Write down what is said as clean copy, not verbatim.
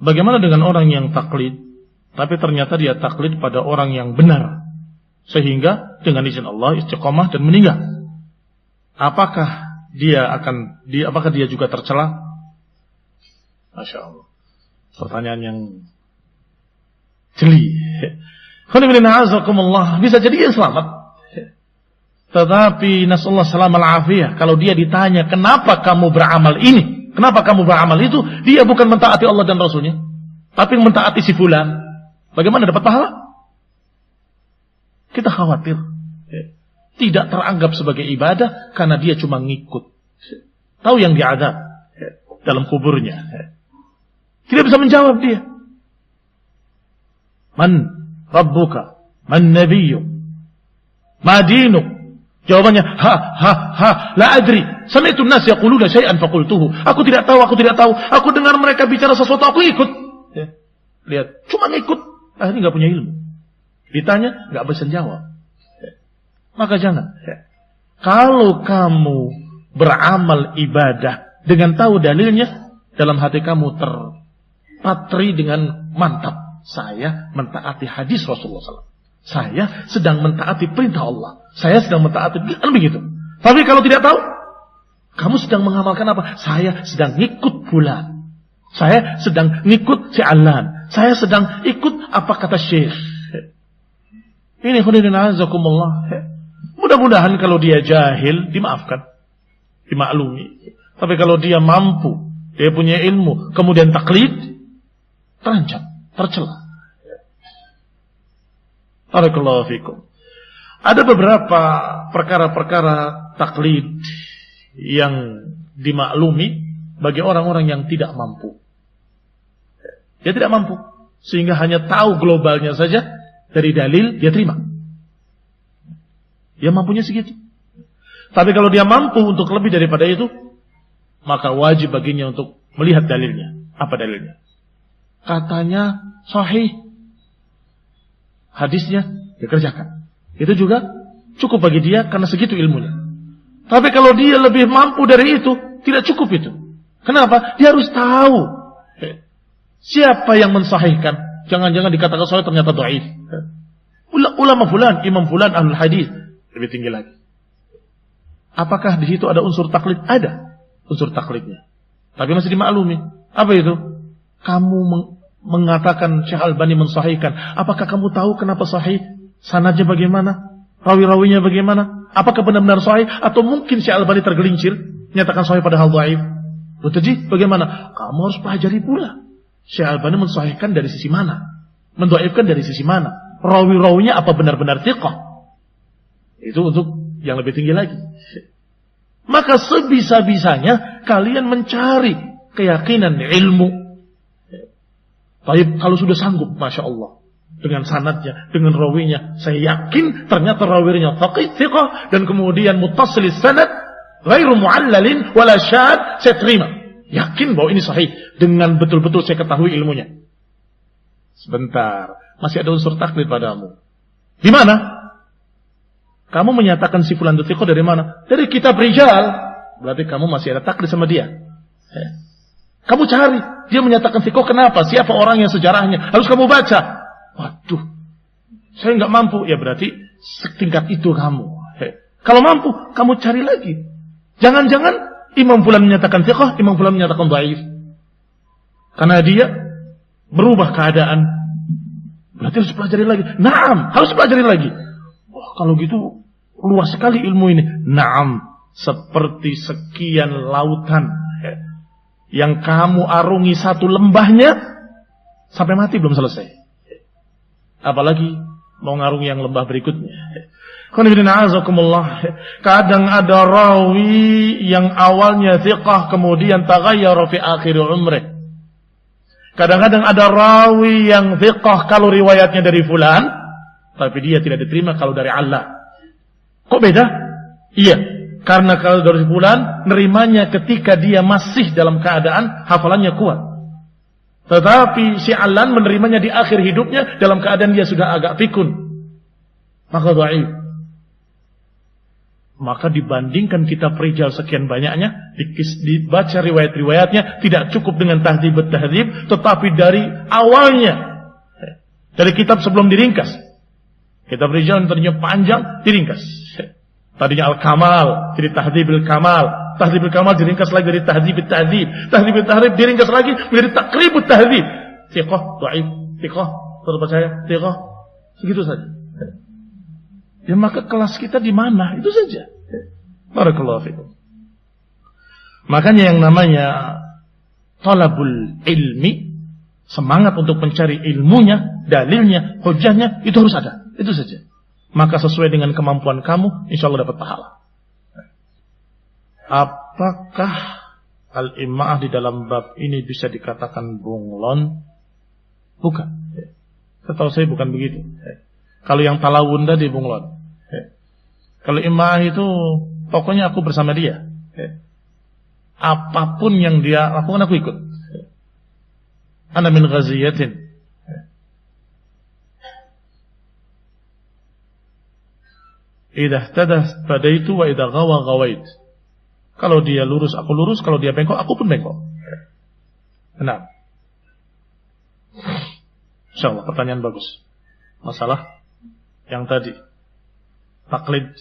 Bagaimana dengan orang yang taklid, tapi ternyata dia taklid pada orang yang benar, sehingga dengan izin Allah istiqomah dan meninggal? Apakah dia juga tercela? Masya Allah, pertanyaan yang jeli. Bisa jadi dia selamat, tetapi nasallahu salamal afiyah, kalau dia ditanya kenapa kamu beramal ini, kenapa kamu beramal itu, dia bukan mentaati Allah dan Rasulnya, tapi mentaati si fulan. Bagaimana dapat pahala? Kita khawatir tidak teranggap sebagai ibadah karena dia cuma ngikut. Tahu yang diadab dalam kuburnya, tidak bisa menjawab dia. Man Rabbuka, man Nabiyyuk, ma dinuk? Jawabannya la adri. Sami'tu an-nas yaquluna syai'an faqultuhu. Aku tidak tahu. Aku dengar mereka bicara sesuatu, aku ikut. Lihat, cuma ngikut, akhirnya enggak punya ilmu. Ditanya enggak bisa jawab. Maka jangan. Kalau kamu beramal ibadah dengan tahu dalilnya, dalam hati kamu terpatri dengan mantap, saya mentaati hadis Rasulullah SAW. Saya sedang mentaati perintah Allah. Saya sedang mentaati, kan begitu. Tapi kalau tidak tahu, kamu sedang mengamalkan apa? Saya sedang ngikut bulan. Saya sedang ngikut si Alan. Saya sedang ikut apa kata Syekh. Ini khudina azakumullah. Mudah-mudahan kalau dia jahil dimaafkan, dimaklumi. Tapi kalau dia mampu, dia punya ilmu, kemudian taklid, terancam, tercela. Barakallahu fikum. Ada beberapa perkara-perkara taklid yang dimaklumi bagi orang-orang yang tidak mampu. Dia tidak mampu, sehingga hanya tahu globalnya saja dari dalil, dia terima. Dia mampunya segitu. Tapi kalau dia mampu untuk lebih daripada itu, maka wajib baginya untuk melihat dalilnya. Apa dalilnya? Katanya sahih, hadisnya dikerjakan. Itu juga cukup bagi dia karena segitu ilmunya. Tapi kalau dia lebih mampu dari itu, tidak cukup itu. Kenapa? Dia harus tahu siapa yang mensahihkan. Jangan-jangan dikatakan sahih ternyata dhaif. Ulama fulan, imam fulan, ahlul hadis, lebih tinggi lagi. Apakah di situ ada unsur taklid? Ada unsur taklidnya. Tapi masih dimaklumi. Apa itu? Kamu mengatakan Syekh Albani mensahihkan. Apakah kamu tahu kenapa sahih? Sanadnya bagaimana? Rawi-rawinya bagaimana? Apakah benar-benar sahih? Atau mungkin Syekh Albani tergelincir nyatakan sahih padahal dhaif? Jadi bagaimana? Kamu harus pelajari pula. Syekh Albani mensahihkan dari sisi mana? Mendhaifkan dari sisi mana? Rawi-rawinya apa benar-benar thiqah? Itu untuk yang lebih tinggi lagi. Maka sebisa-bisanya kalian mencari keyakinan ilmu. Tapi kalau sudah sanggup, Masya Allah, dengan sanadnya, dengan rawinya, saya yakin ternyata rawinya faqih, thiqah, dan kemudian muttasilis sanad, ghairu mu'allalin wala syad, saya terima. Yakin bahwa ini sahih, dengan betul-betul saya ketahui ilmunya. Sebentar, masih ada unsur taklid padamu. Di mana? Kamu menyatakan si fulan thiqah dari mana? Dari kitab rijal. Berarti kamu masih ada taklid sama dia. Kamu cari, dia menyatakan thiqah kenapa? Siapa orangnya, sejarahnya? Harus kamu baca. Waduh, saya nggak mampu. Ya berarti setingkat itu kamu. Kalau mampu, kamu cari lagi. Jangan-jangan imam fulan menyatakan thiqah, imam fulan menyatakan dhaif. Karena dia berubah keadaan. Berarti harus pelajari lagi. Naam, harus pelajari lagi. Wah, kalau gitu luas sekali ilmu ini. Naam, seperti sekian lautan yang kamu arungi satu lembahnya sampai mati belum selesai. Apalagi mau ngarungi yang lembah berikutnya. Kadang ada rawi yang awalnya thiqah kemudian taghayyara fi akhir umrih. Kadang-kadang ada rawi yang thiqah kalau riwayatnya dari fulan, tapi dia tidak diterima kalau dari Allah. Kok beda? Iya, karena kalau dari fulan nerimanya ketika dia masih dalam keadaan hafalannya kuat. Tetapi si Alan menerimanya di akhir hidupnya dalam keadaan dia sudah agak pikun. Maka dhaif. Maka dibandingkan kitab rijal sekian banyaknya, dibaca riwayat-riwayatnya, tidak cukup dengan tahdhib at-tahdhib, tetapi dari awalnya, dari kitab sebelum diringkas. Kitab Rijal tadinya panjang, diringkas. Tadinya Al-Kamal, jadi Tahdhibul Kamal. Tahdhibul Kamal diringkas lagi dari Tahdhib at-Tahdhib. Tahdhib at-Tahdhib diringkas lagi menjadi Taqribut Tahdhib. Thiqah, dhaif, thiqah, terpercaya, thiqah. Segitu saja. Ya maka kelas kita di mana? Itu saja. Barakallahu fikum. Makanya yang namanya talabul ilmi, semangat untuk mencari ilmunya, dalilnya, hujahnya, itu harus ada. Itu saja. Maka sesuai dengan kemampuan kamu, insya Allah dapat pahala. Apakah al-ima'ah di dalam bab ini bisa dikatakan bunglon? Bukan. Setahu saya bukan begitu. Kalau yang talawun tadi bunglon. Kalau ima'ah itu pokoknya aku bersama dia. Apapun yang dia lakukan aku ikut. Ana min ghaziyatin. Idza ihtada fadaitu wa idza ghawa ghawait. Kalau dia lurus aku lurus, kalau dia bengkok aku pun bengkok. Nah. Insyaallah pertanyaan bagus. Masalah yang tadi taklid